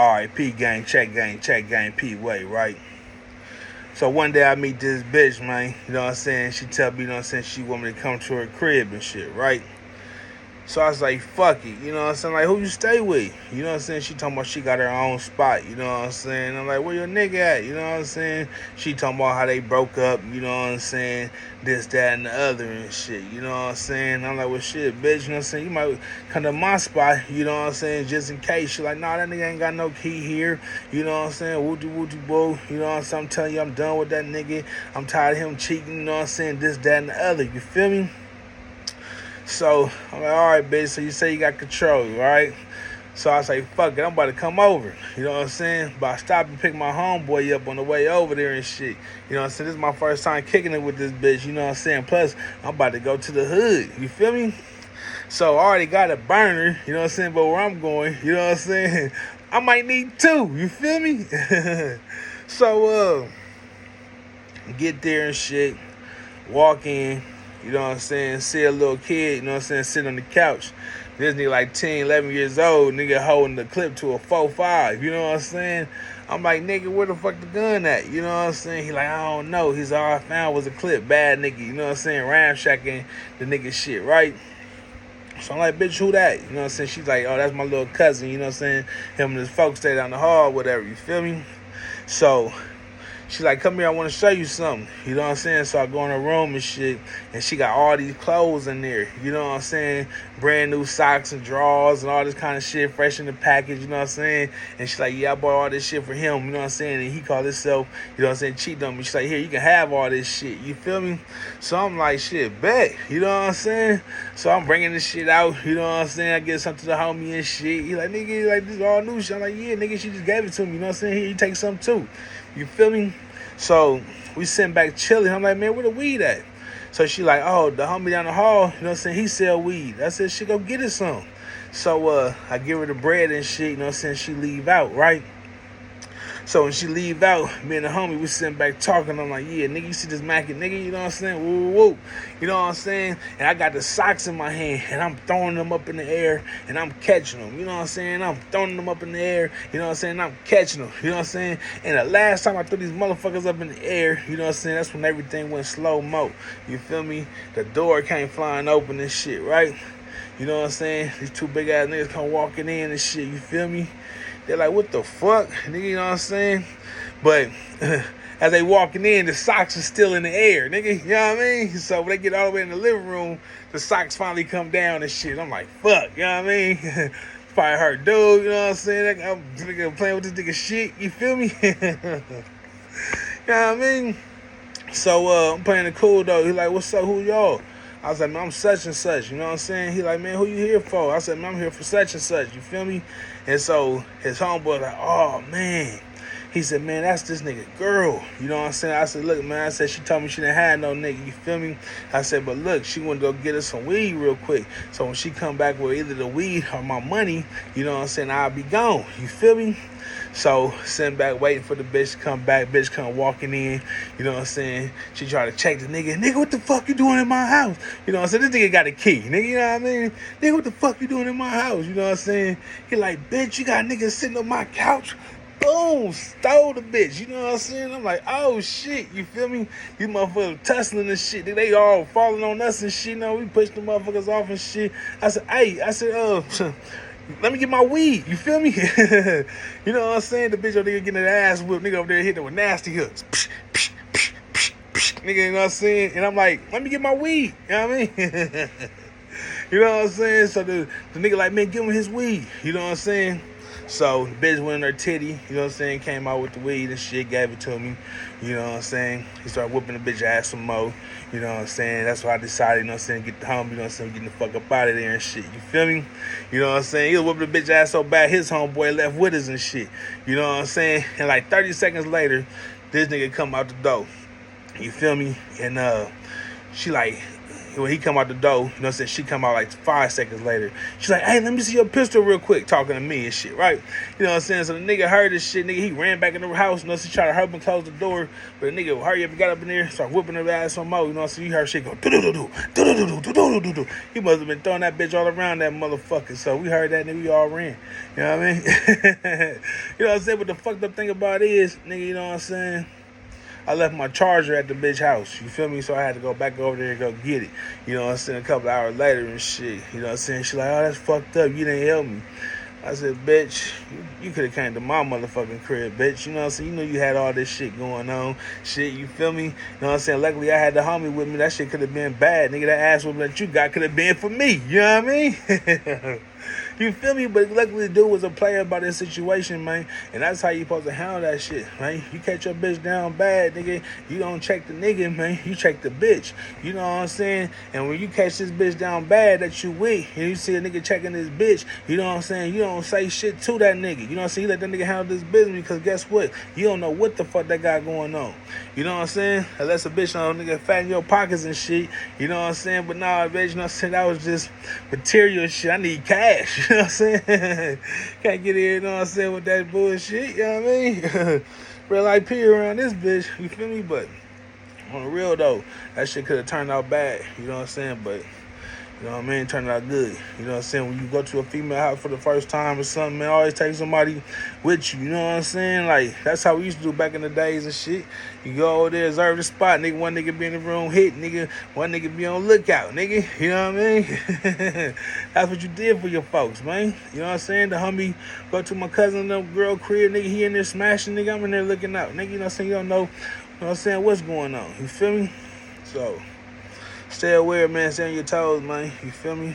R.I.P. gang, check gang, P way, right? So one day I meet this bitch, man, you know what I'm saying? She tell me, you know what I'm saying, she want me to come to her crib and shit, right? So I was like, fuck it, you know what I'm saying? Like, who you stay with? You know what I'm saying? She talking about she got her own spot, you know what I'm saying? I'm like, where your nigga at? You know what I'm saying? She talking about how they broke up, you know what I'm saying? This, that, and the other and shit, you know what I'm saying? I'm like, well, shit, bitch, you know what I'm saying? You might come to my spot, you know what I'm saying? Just in case. She like, nah, that nigga ain't got no key here, you know what I'm saying? Woody boo, you know what I'm saying? I'm telling you, I'm done with that nigga. I'm tired of him cheating, you know what I'm saying? This, that, and the other, you feel me? So I'm like, all right, bitch. So you say you got control, right? So I say, fuck it, I'm about to come over. You know what I'm saying? But I stopped and picked my homeboy up on the way over there and shit. You know what I'm saying? This is my first time kicking it with this bitch. You know what I'm saying? Plus, I'm about to go to the hood. You feel me? So I already got a burner. You know what I'm saying? But where I'm going, you know what I'm saying? I might need two. You feel me? So get there and shit. Walk in. You know what I'm saying? See a little kid, you know what I'm saying, sitting on the couch. This nigga like 10, 11 years old, nigga holding the clip to a 4.5, you know what I'm saying? I'm like, nigga, where the fuck the gun at? You know what I'm saying? He like, I don't know. He's all I found was a clip. Bad nigga, you know what I'm saying? Ramshacking the nigga shit, right? So I'm like, bitch, who that? You know what I'm saying? She's like, oh, that's my little cousin, you know what I'm saying? Him and his folks stay down the hall, whatever, you feel me? So she like, come here, I want to show you something. You know what I'm saying? So I go in her room and shit, and she got all these clothes in there. You know what I'm saying? Brand new socks and drawers and all this kind of shit, fresh in the package, you know what I'm saying? And she's like, yeah, I bought all this shit for him, you know what I'm saying? And he called himself, you know what I'm saying, cheating on me. She's like, here, you can have all this shit, you feel me? So I'm like, shit, bet, you know what I'm saying? So I'm bringing this shit out, you know what I'm saying? I get something to the homie and shit. He like, nigga, like, this is all new shit. I'm like, yeah, nigga, she just gave it to me, you know what I'm saying? Here, you take some too. You feel me? So we sitting back chilling. I'm like, man, where the weed at? So she like, oh, the homie down the hall, you know what I'm saying, he sell weed. I said, she go get us some. So I give her the bread and shit, you know what I'm saying, she leave out, right? So when she leave out, me and the homie, we sitting back talking. I'm like, yeah, nigga, you see this Mackin, nigga, you know what I'm saying? Woo, woo, woo. You know what I'm saying? And I got the socks in my hand, and I'm throwing them up in the air, and I'm catching them. You know what I'm saying? I'm throwing them up in the air, you know what I'm saying? I'm catching them, you know what I'm saying? And the last time I threw these motherfuckers up in the air, you know what I'm saying? That's when everything went slow-mo. You feel me? The door came flying open and shit, right? You know what I'm saying? These two big-ass niggas come walking in and shit, you feel me? They're like, what the fuck? Nigga, you know what I'm saying? But as they walking in, the socks are still in the air, nigga. You know what I mean? So when they get all the way in the living room, the socks finally come down and shit. I'm like, fuck, you know what I mean? Probably hurt dude, you know what I'm saying? I'm playing with this nigga shit, you feel me? You know what I mean? So I'm playing it cool though. He like, what's up, who y'all? I was like, man, I'm such and such, you know what I'm saying? He like, man, who you here for? I said, man, I'm here for such and such, you feel me? And so his homeboy like, oh, man. He said, man, that's this nigga girl. You know what I'm saying? I said, look, man, I said, she told me she didn't have no nigga, you feel me? I said, but look, she wanted to go get us some weed real quick. So when she come back with either the weed or my money, you know what I'm saying, I'll be gone, you feel me? So sitting back waiting for the bitch to come back. Bitch come walking in, you know what I'm saying? She try to check the nigga. Nigga, what the fuck you doing in my house? You know what I'm saying? This nigga got a key, nigga, you know what I mean? Nigga, what the fuck you doing in my house? You know what I'm saying? He like, bitch, you got niggas sitting on my couch. Boom, stole the bitch, you know what I'm saying? I'm like, oh shit, you feel me? These motherfuckers tussling and shit, they all falling on us and shit, you know, we push the motherfuckers off and shit. I said, let me get my weed, you feel me? You know what I'm saying? The bitch over there getting her ass whipped, nigga over there hitting her with nasty hooks. Psh, psh, psh, psh, psh, nigga, you know what I'm saying? And I'm like, let me get my weed, you know what I mean? You know what I'm saying? So the nigga like, man, give him his weed, you know what I'm saying? So the bitch went in her titty, you know what I'm saying, came out with the weed and shit, gave it to me, you know what I'm saying? He started whooping the bitch ass some more, you know what I'm saying? That's why I decided, you know what I'm saying, get the home, you know what I'm saying, getting the fuck up out of there and shit, you feel me? You know what I'm saying? He was whooping the bitch ass so bad, his homeboy left with us and shit, you know what I'm saying? And like 30 seconds later, this nigga come out the door, you feel me? And she like, when he come out the door, you know what I'm saying, she come out like 5 seconds later. She's like, hey, let me see your pistol real quick, talking to me and shit, right? You know what I'm saying? So the nigga heard this shit, nigga, he ran back in the house, you know, she tried to help him close the door, but the nigga, hurry up, got up in there, start whooping her ass some more, you know what I'm saying? You heard shit go, do-do-do-do, do-do-do-do, do-do-do-do. He must have been throwing that bitch all around that motherfucker, so we heard that, nigga, we all ran. You know what I mean? You know what I'm saying? But the fucked up thing about it is, nigga, you know what I'm saying? I left my charger at the bitch house, you feel me? So I had to go back over there and go get it. You know what I'm saying? A couple hours later and shit. You know what I'm saying? She like, oh, that's fucked up. You didn't help me. I said, bitch, you could have came to my motherfucking crib, bitch. You know what I'm saying? You knew you had all this shit going on. Shit, you feel me? You know what I'm saying? Luckily, I had the homie with me. That shit could have been bad. Nigga, that ass whooping that you got could have been for me. You know what I mean? You feel me? But luckily, the dude was a player about this situation, man. And that's how you supposed to handle that shit, man. You catch your bitch down bad, nigga. You don't check the nigga, man. You check the bitch. You know what I'm saying? And when you catch this bitch down bad that you with, and you see a nigga checking this bitch, you know what I'm saying? You don't say shit to that nigga. You know what I'm saying? You let that nigga handle this business because guess what? You don't know what the fuck that got going on. You know what I'm saying? Unless a bitch on nigga fat in your pockets and shit. You know what I'm saying? But nah, bitch, you know what I'm saying? That was just material shit. I need cash. You know what I'm saying? Can't get in, you know what I'm saying, with that bullshit, you know what I mean? Real IP around this bitch, you feel me? But on the real though, that shit could have turned out bad, you know what I'm saying? But you know what I mean? Turned out good. You know what I'm saying? When you go to a female house for the first time or something, man, always take somebody with you. You know what I'm saying? Like, that's how we used to do back in the days and shit. You go over there, observe the spot, nigga. One nigga be in the room hit, nigga. One nigga be on lookout, nigga. You know what I mean? That's what you did for your folks, man. You know what I'm saying? The homie go to my cousin, the girl crib, nigga. He in there smashing, nigga. I'm in there looking out, nigga. You know what I'm saying? You don't know, you know what I'm saying, what's going on. You feel me? So stay aware, man. Stay on your toes, man. You feel me?